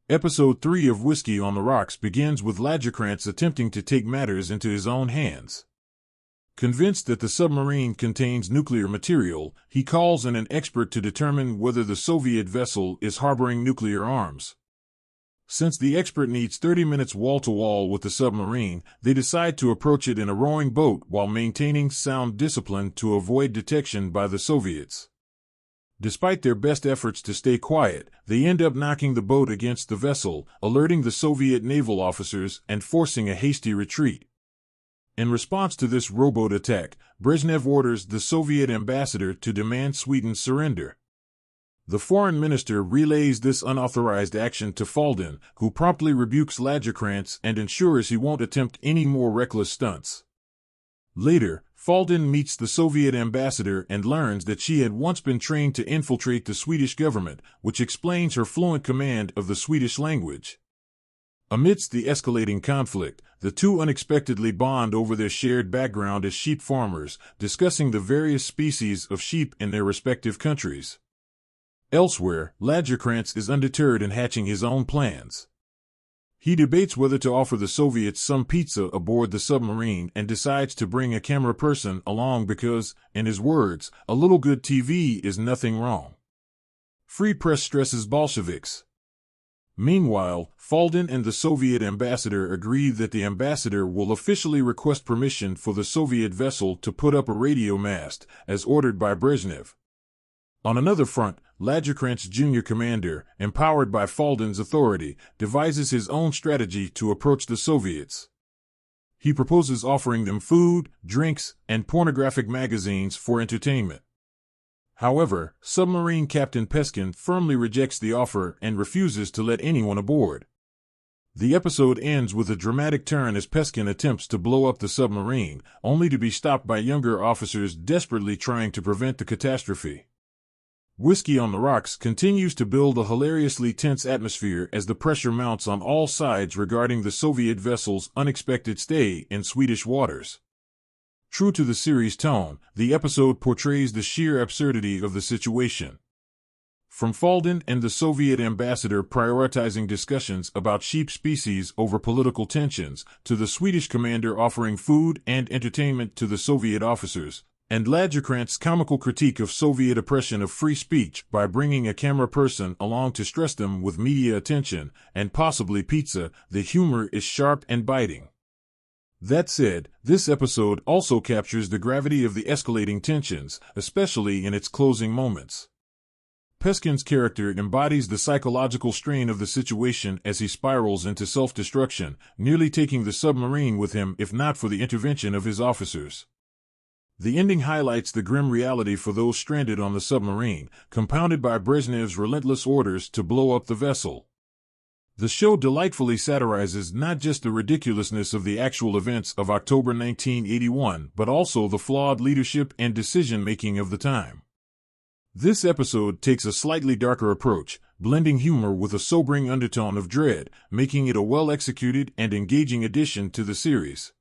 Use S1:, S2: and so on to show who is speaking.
S1: Episode 3 of Whiskey on the Rocks begins with Lagerkrantz attempting to take matters into his own hands. Convinced that the submarine contains nuclear material, he calls in an expert to determine whether the Soviet vessel is harboring nuclear arms. Since the expert needs 30 minutes wall-to-wall with the submarine, they decide to approach it in a rowing boat while maintaining sound discipline to avoid detection by the Soviets. Despite their best efforts to stay quiet, they end up knocking the boat against the vessel, alerting the Soviet naval officers and forcing a hasty retreat. In response to this rowboat attack, Brezhnev orders the Soviet ambassador to demand Sweden's surrender. The foreign minister relays this unauthorized action to Faldin, who promptly rebukes Lagerkrantz and ensures he won't attempt any more reckless stunts. Later, Faldin meets the Soviet ambassador and learns that she had once been trained to infiltrate the Swedish government, which explains her fluent command of the Swedish language. Amidst the escalating conflict, the two unexpectedly bond over their shared background as sheep farmers, discussing the various species of sheep in their respective countries. Elsewhere, Lagerkrantz is undeterred in hatching his own plans. He debates whether to offer the Soviets some pizza aboard the submarine and decides to bring a camera person along because, in his words, a little good TV is nothing wrong. Free press stresses Bolsheviks. Meanwhile, Faldin and the Soviet ambassador agree that the ambassador will officially request permission for the Soviet vessel to put up a radio mast, as ordered by Brezhnev. On another front, Lagerkrantz Jr. Commander, empowered by Faldin's authority, devises his own strategy to approach the Soviets. He proposes offering them food, drinks, and pornographic magazines for entertainment. However, submarine Captain Peskin firmly rejects the offer and refuses to let anyone aboard. The episode ends with a dramatic turn as Peskin attempts to blow up the submarine, only to be stopped by younger officers desperately trying to prevent the catastrophe. Whiskey on the Rocks continues to build a hilariously tense atmosphere as the pressure mounts on all sides regarding the Soviet vessel's unexpected stay in Swedish waters. True to the series' tone, the episode portrays the sheer absurdity of the situation. From Faldin and the Soviet ambassador prioritizing discussions about sheep species over political tensions, to the Swedish commander offering food and entertainment to the Soviet officers, and Lagerkrantz's comical critique of Soviet oppression of free speech by bringing a camera person along to stress them with media attention, and possibly pizza, the humor is sharp and biting. That said, this episode also captures the gravity of the escalating tensions, especially in its closing moments. Peskin's character embodies the psychological strain of the situation as he spirals into self-destruction, nearly taking the submarine with him if not for the intervention of his officers. The ending highlights the grim reality for those stranded on the submarine, compounded by Brezhnev's relentless orders to blow up the vessel. The show delightfully satirizes not just the ridiculousness of the actual events of October 1981, but also the flawed leadership and decision-making of the time. This episode takes a slightly darker approach, blending humor with a sobering undertone of dread, making it a well-executed and engaging addition to the series.